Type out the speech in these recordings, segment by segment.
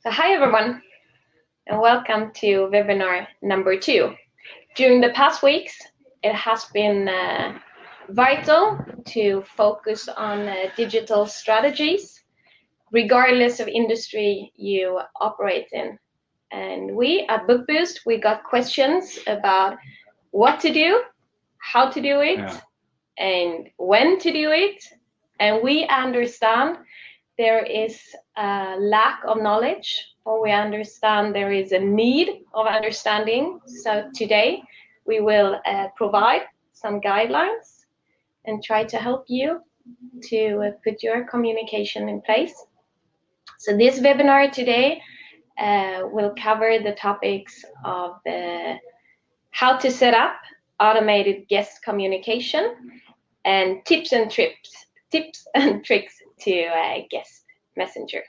So hi everyone, and welcome to webinar number 2. During the past weeks, it has been vital to focus on digital strategies, regardless of industry you operate in. And we at Bookboost, we got questions about what to do, how to do it, and when to do it. And we understand there is a lack of knowledge, or we understand there is a need of understanding. So today we will provide some guidelines and try to help you to put your communication in place. So this webinar today will cover the topics of how to set up automated guest communication and tips and tricks to guest messenger.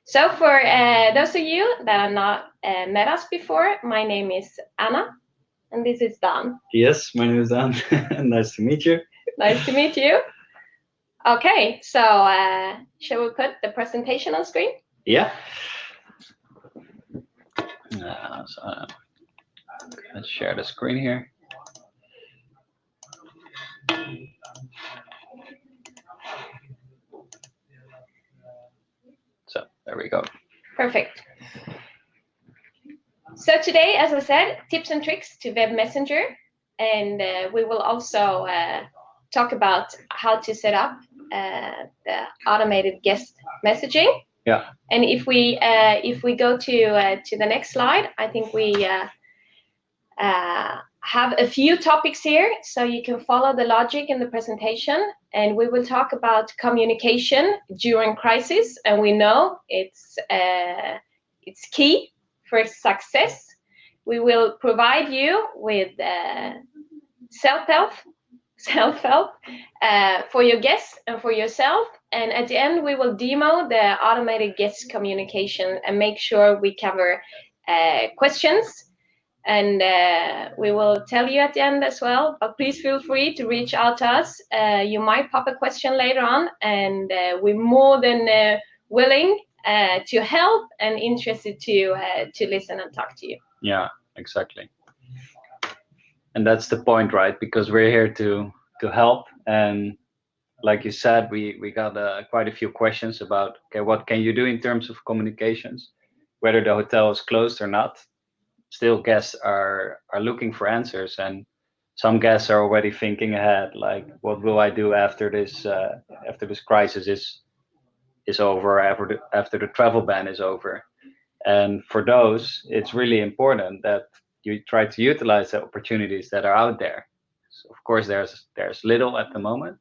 So for those of you that have not met us before, my name is Anna, and this is Dan. Yes, my name is Dan. Nice to meet you. Nice to meet you. Okay, so shall we put the presentation on screen? Yeah. Let's share the screen here. So there we go. Perfect. So today, as I said, tips and tricks to web messenger, and we will also talk about how to set up the automated guest messaging. Yeah. And if we go to the next slide, I think we have a few topics here, so you can follow the logic in the presentation. And we will talk about communication during crisis, and we know it's key for success. We will provide you with self-help for your guests and for yourself. And at the end, we will demo the automated guest communication and make sure we cover questions. And we will tell you at the end as well, but please feel free to reach out to us. You might pop a question later on, and we're more than willing to help and interested to listen and talk to you. Yeah, exactly. And that's the point, right? Because we're here to help. And like you said, we got quite a few questions about, okay, what can you do in terms of communications, whether the hotel is closed or not. Still, guests are looking for answers, and some guests are already thinking ahead, like, what will I do after this crisis is over, after the travel ban is over. And for those, it's really important that you try to utilize the opportunities that are out there. So of course, there's little at the moment.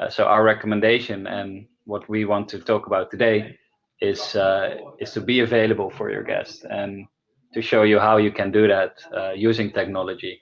So our recommendation and what we want to talk about today is to be available for your guests and to show you how you can do that using technology.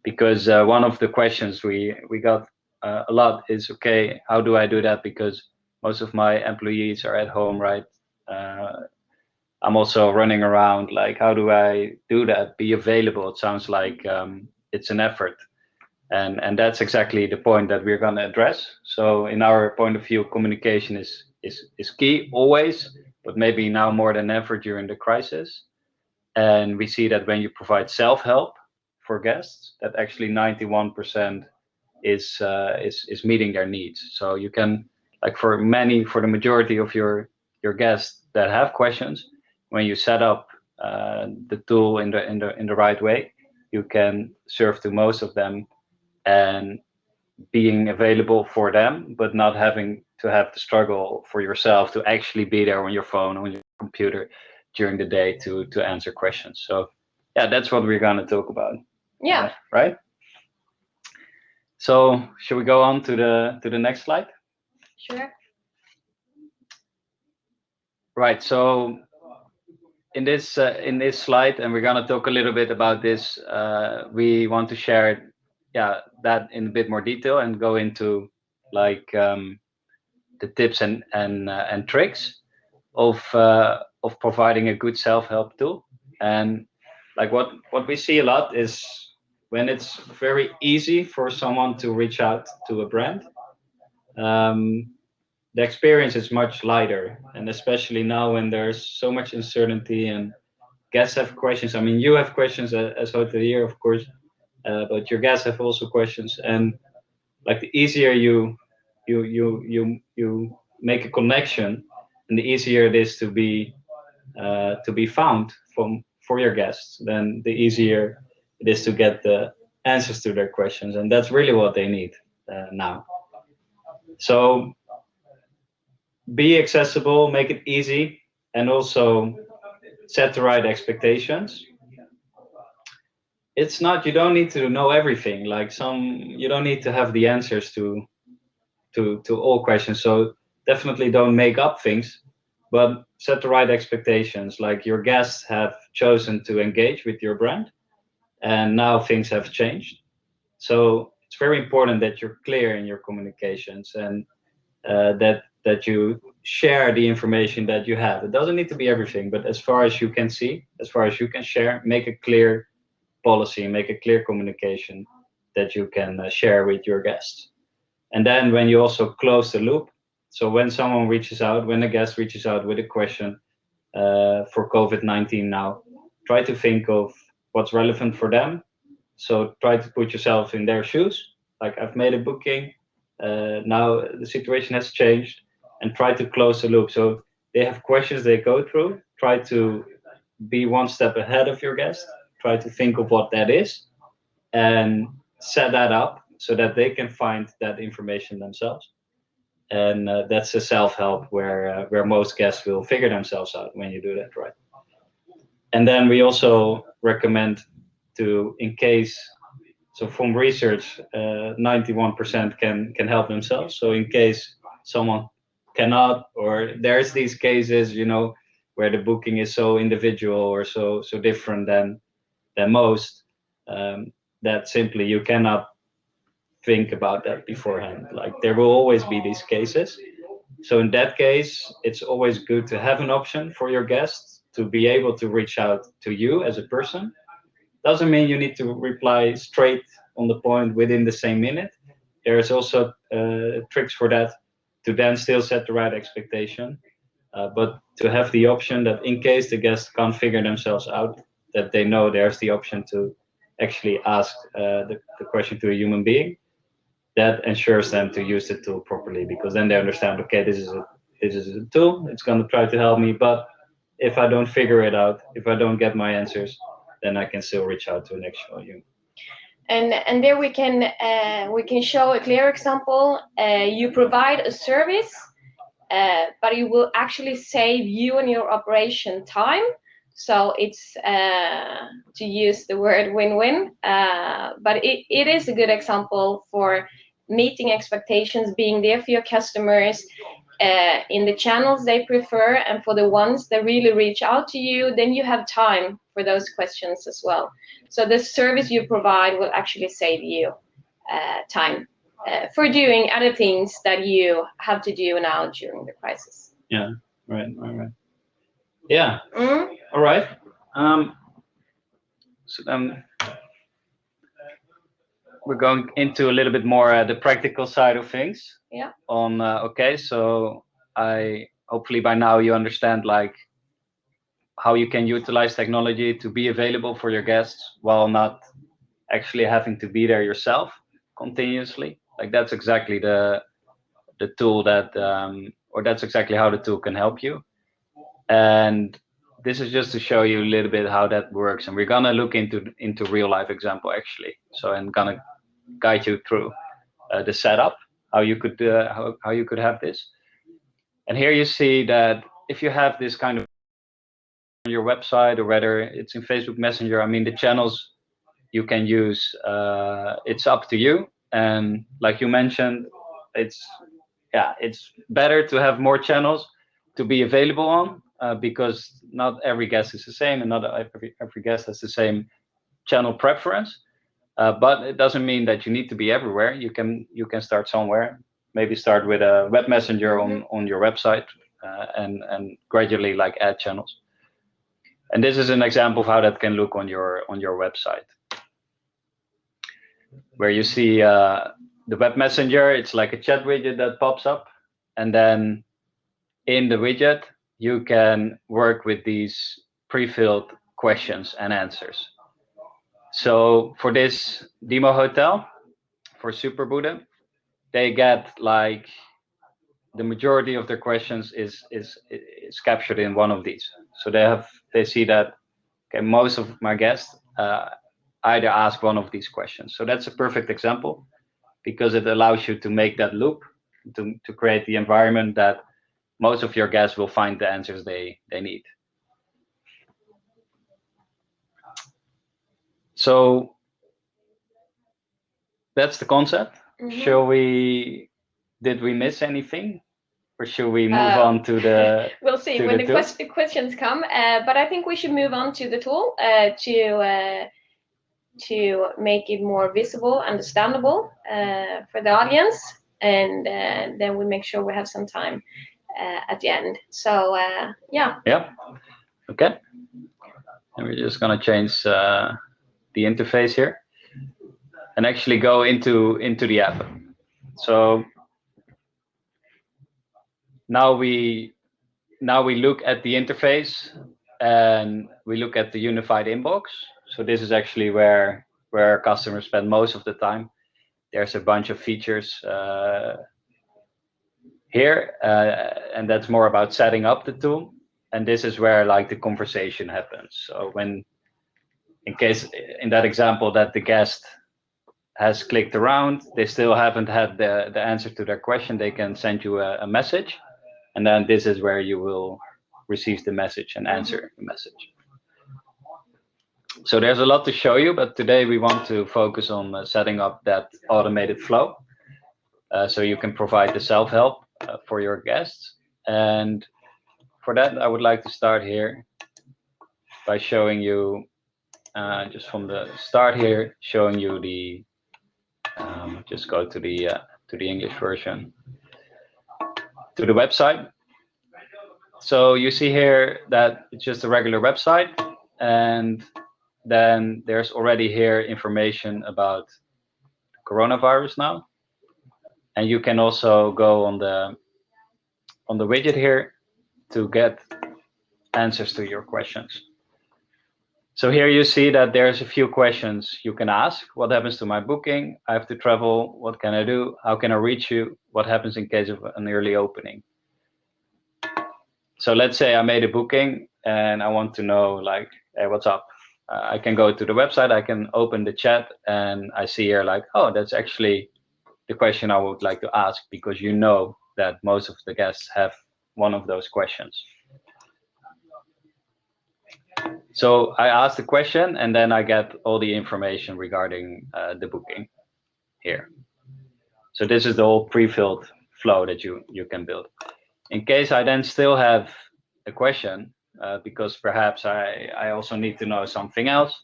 Because one of the questions we got a lot is, okay, how do I do that? Because most of my employees are at home, right? I'm also running around. Like, how do I do that? Be available. It sounds like it's an effort, and that's exactly the point that we're going to address. So, in our point of view, communication is key always, but maybe now more than ever during the crisis. And we see that when you provide self-help for guests, that actually 91% is meeting their needs. So you can, like, for the majority of your guests that have questions, when you set up the tool in the right way, you can serve to most of them and being available for them, but not having to have the struggle for yourself to actually be there on your phone, on your computer during the day to answer questions. So yeah, that's what we're going to talk about. Yeah. Right. So should we go on to the next slide? Sure. Right. So in this slide, and we're going to talk a little bit about this, we want to share that in a bit more detail and go into like the tips and tricks of providing a good self-help tool. And like what we see a lot is when it's very easy for someone to reach out to a brand, the experience is much lighter, and especially now when there's so much uncertainty and guests have questions. I mean, you have questions as hotelier, of course, but your guests have also questions, and like the easier you make a connection, and the easier it is to be found for your guests, then the easier it is to get the answers to their questions, and that's really what they need now. So be accessible, make it easy, and also set the right expectations. It's not, you don't need to know everything. Like you don't need to have the answers to all questions. So definitely don't make up things, but set the right expectations. Like your guests have chosen to engage with your brand, and now things have changed. So it's very important that you're clear in your communications, and that you share the information that you have. It doesn't need to be everything, but as far as you can see, as far as you can share, make a clear policy, make a clear communication that you can share with your guests. And then when you also close the loop, so when someone reaches out, when a guest reaches out with a question for COVID-19 now, try to think of what's relevant for them. So try to put yourself in their shoes. Like, I've made a booking, now the situation has changed, and try to close the loop. So they have questions they go through. Try to be one step ahead of your guest. Try to think of what that is, and set that up so that they can find that information themselves. And that's a self-help where most guests will figure themselves out when you do that right. And then we also recommend to, in case, so from research, 91% can help themselves. So in case someone cannot, or there's these cases, where the booking is so individual or so different than most, that simply you cannot think about that beforehand. Like, there will always be these cases. So in that case, it's always good to have an option for your guests to be able to reach out to you as a person. Doesn't mean you need to reply straight on the point within the same minute. There's also tricks for that, to then still set the right expectation, but to have the option that in case the guests can't figure themselves out, that they know there's the option to actually ask the question to a human being. That ensures them to use the tool properly, because then they understand, okay, this is a tool, it's going to try to help me, but if I don't figure it out, if I don't get my answers, then I can still reach out to an actual human. And there we can show a clear example. You provide a service, but it will actually save you and your operation time. So it's, to use the word win-win, but it is a good example for meeting expectations, being there for your customers in the channels they prefer, and for the ones that really reach out to you, then you have time for those questions as well. So the service you provide will actually save you time for doing other things that you have to do now during the crisis. Yeah, right. Yeah. All right. So then we're going into a little bit more the practical side of things. Yeah. Okay, so hopefully by now you understand like how you can utilize technology to be available for your guests while not actually having to be there yourself continuously. Like, that's exactly the tool that, or that's exactly how the tool can help you. And this is just to show you a little bit how that works, and we're gonna look into real life example actually. So I'm gonna guide you through the setup, how you could have this. And here you see that if you have this kind of on your website, or whether it's in Facebook Messenger, I mean, the channels you can use, it's up to you. And like you mentioned, it's better to have more channels to be available on, because not every guest is the same, and not every guest has the same channel preference. But it doesn't mean that you need to be everywhere. You can start somewhere. Maybe start with a web messenger on your website, and gradually like add channels. And this is an example of how that can look on your website, where you see the web messenger. It's like a chat widget that pops up, and then in the widget, you can work with these pre-filled questions and answers. So for this demo hotel, for Super Buddha, they get like the majority of their questions is captured in one of these. So they see that okay, most of my guests either ask one of these questions. So that's a perfect example because it allows you to make that loop to create the environment that most of your guests will find the answers they need. So that's the concept. Mm-hmm. Did we miss anything? Or should we move on to the we'll see to when the the questions come, but I think we should move on to the tool to make it more visible, understandable for the audience, and then we make sure we have some time at the end. So yeah. Okay, and we're just gonna change the interface here and actually go into the app. So now we look at the interface and we look at the unified inbox. So this is actually where customers spend most of the time. There's a bunch of features here, and that's more about setting up the tool. And this is where like the conversation happens. So when, in case in that example that the guest has clicked around, they still haven't had the answer to their question, they can send you a message. And then this is where you will receive the message and answer the message. So there's a lot to show you, but today we want to focus on setting up that automated flow. So you can provide the self-help for your guests. And for that, I would like to start here by showing you, just from the start here, showing you the, just go to the English version, to the website. So you see here that it's just a regular website, and then there's already here information about coronavirus now. And you can also go on the widget here to get answers to your questions. So here you see that there's a few questions you can ask. What happens to my booking? I have to travel. What can I do? How can I reach you? What happens in case of an early opening? So let's say I made a booking and I want to know like, hey, what's up? I can go to the website, I can open the chat, and I see here like, oh, that's actually the question I would like to ask, because you know that most of the guests have one of those questions. So I ask the question and then I get all the information regarding the booking here. So this is the whole pre-filled flow that you can build. In case I then still have a question, because perhaps I also need to know something else,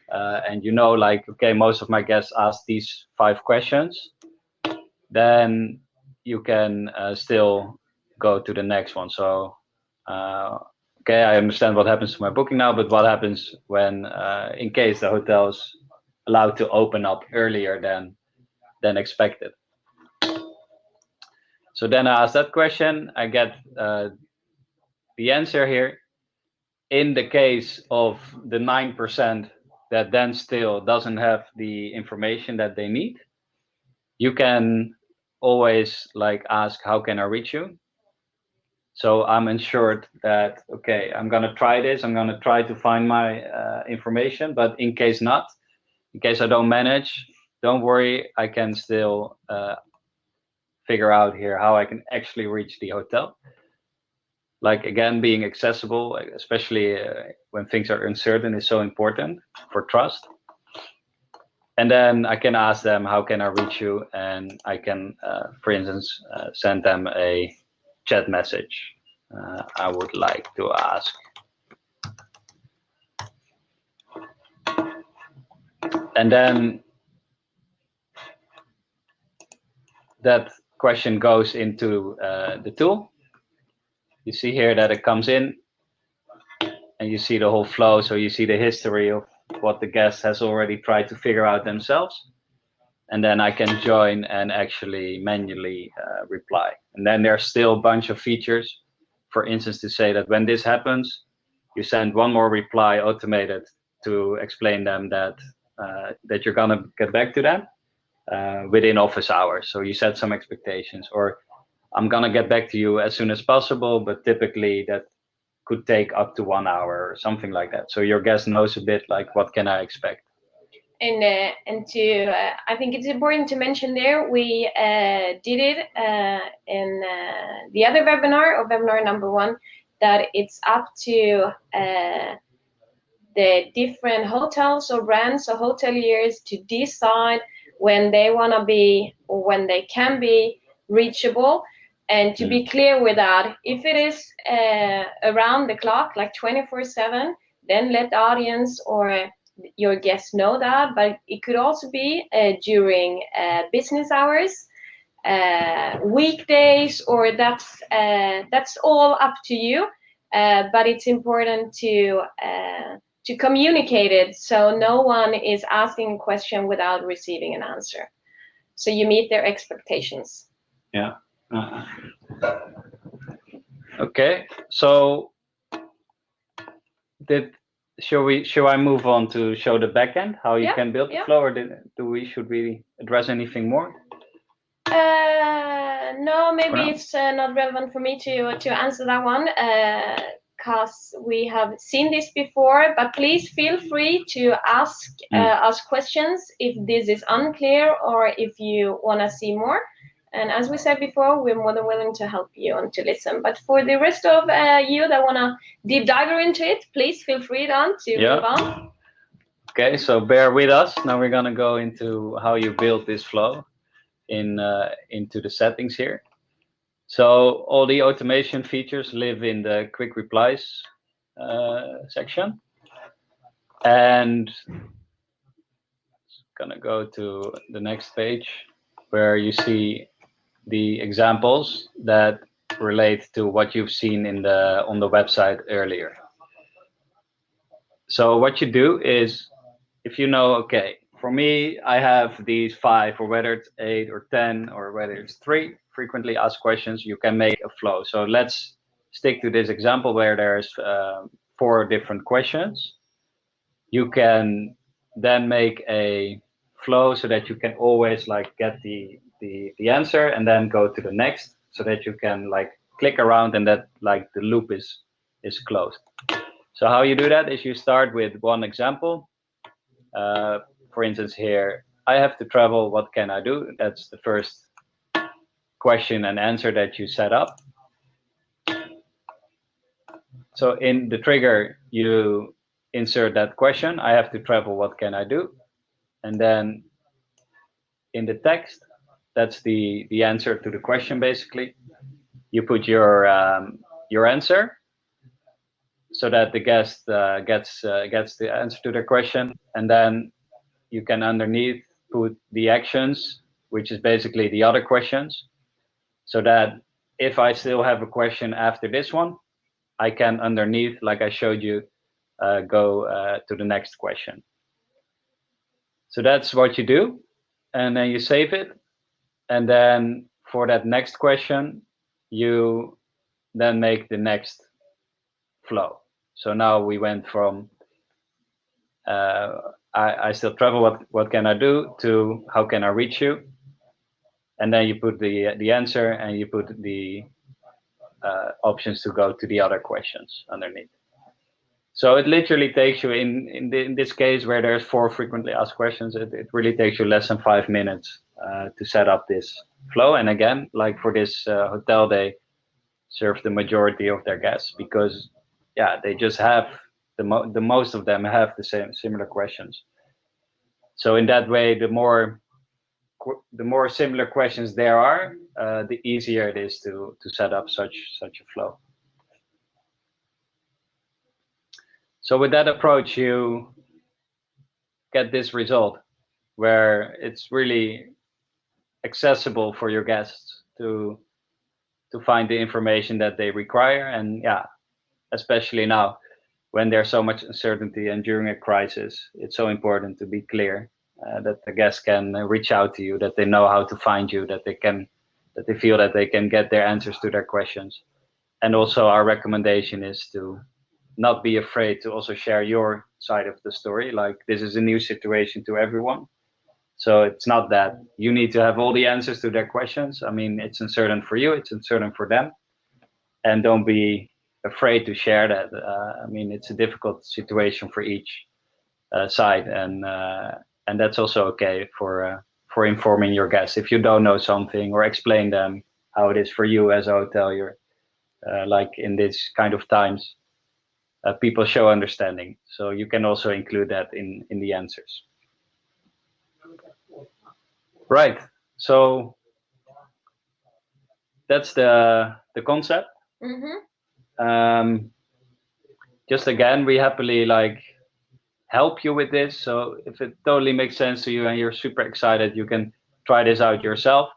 and you know, like, okay, most of my guests ask these 5 questions, then you can still go to the next one. So okay, I understand what happens to my booking now, but what happens when in case the hotel is allowed to open up earlier than expected? So then I ask that question, I get the answer here. In the case of the 9% that then still doesn't have the information that they need, you can always like ask, how can I reach you? So I'm ensured that, okay, I'm gonna try this, I'm gonna try to find my information, but in case not, in case I don't manage, don't worry, I can still figure out here how I can actually reach the hotel. Like, again, being accessible, especially when things are uncertain, is so important for trust. And then I can ask them, how can I reach you? And I can, for instance, send them a chat message. I would like to ask. And then that question goes into the tool. You see here that it comes in and you see the whole flow. So you see the history of what the guest has already tried to figure out themselves. and then I can join and actually manually reply. And then there's still a bunch of features, for instance, to say that when this happens, you send one more reply automated to explain them that that you're gonna get back to them within office hours. So you set some expectations, or I'm gonna get back to you as soon as possible, but typically that could take up to 1 hour or something like that. So your guest knows a bit like what can I expect. And to I think it's important to mention there we did it in the other webinar, or webinar number 1, that it's up to the different hotels or brands or hoteliers to decide when they want to be or when they can be reachable, and to be clear with that. If it is around the clock, like 24/7, then let the audience or your guests know that. But it could also be during business hours, weekdays, or that's all up to you. But it's important to communicate it so no one is asking a question without receiving an answer. So you meet their expectations. Yeah. Okay. So should I move on to show the backend, how you can build the flow, or should we address anything more? No, maybe it's not relevant for me to answer that one, because we have seen this before. But please feel free to ask questions if this is unclear or if you want to see more. And as we said before, we're more than willing to help you and to listen. But for the rest of you that want to deep dive into it, please feel free to move on. Okay, so bear with us. Now we're going to go into how you build this flow into the settings here. So all the automation features live in the quick replies section. And gonna go to the next page where you see the examples that relate to what you've seen on the website earlier. So what you do is, if you know, okay, for me, I have these 5, or whether it's 8 or 10, or whether it's 3 frequently asked questions, you can make a flow. So let's stick to this example where there's 4 different questions. You can then make a flow so that you can always like get the answer and then go to the next, so that you can like click around and that like the loop is closed. So how you do that is you start with one example. For instance, here, I have to travel, what can I do? That's the first question and answer that you set up. So in the trigger, you insert that question, I have to travel, what can I do? And then in the text, that's the answer to the question, basically. You put your answer so that the guest gets the answer to the question, and then you can underneath put the actions, which is basically the other questions, so that if I still have a question after this one, I can underneath, like I showed you, go to the next question. So that's what you do, and then you save it, and then for that next question, you then make the next flow. So now we went from I still travel, what can I do, to how can I reach you, and then you put the answer and you put the options to go to the other questions underneath. So it literally takes you in this case where there's 4 frequently asked questions, it really takes you less than 5 minutes to set up this flow. And again, like for this hotel, they serve the majority of their guests because they just have the most of them have the similar questions. So in that way, the more similar questions there are, the easier it is to set up such a flow. So with that approach, you get this result where it's really accessible for your guests to find the information that they require. And especially now when there's so much uncertainty and during a crisis, it's so important to be clear that the guests can reach out to you, that they know how to find you, that they feel that they can get their answers to their questions. And also our recommendation is to not be afraid to also share your side of the story. Like, this is a new situation to everyone. So it's not that you need to have all the answers to their questions. I mean, it's uncertain for you, it's uncertain for them. And don't be afraid to share that. I mean, it's a difficult situation for each side, and that's also okay for informing your guests if you don't know something, or explain them how it is for you as a hotelier. Like in this kind of times, people show understanding, so you can also include that in the answers. Right. So that's the concept. Um, just again, we happily like help you with this. So if it totally makes sense to you and you're super excited, you can try this out yourself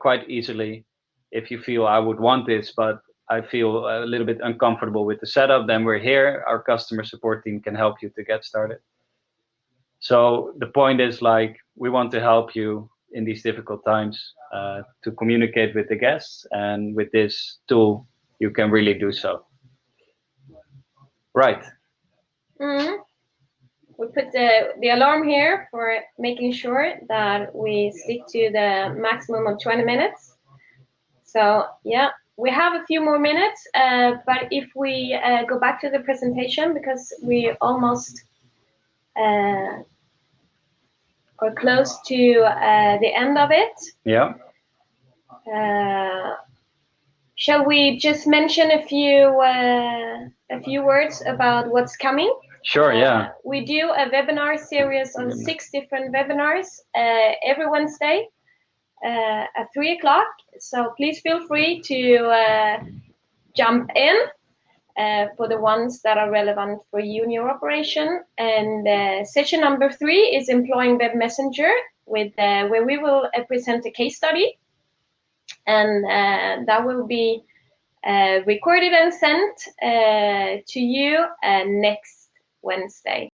quite easily. If you feel I would want this, but I feel a little bit uncomfortable with the setup, then we're here. Our customer support team can help you to get started. So the point is, like, we want to help you in these difficult times to communicate with the guests, and with this tool, you can really do so. Right. We put the alarm here for making sure that we stick to the maximum of 20 minutes. So yeah, we have a few more minutes, but if we go back to the presentation, because we almost are close to the end of it. Yeah. Shall we just mention a few words about what's coming? Sure, yeah. We do a webinar series on 6 different webinars every Wednesday at 3 o'clock. So please feel free to jump in for the ones that are relevant for you and your operation. And session number 3 is Employing Web Messenger, with where we will present a case study. And that will be recorded and sent to you next Wednesday.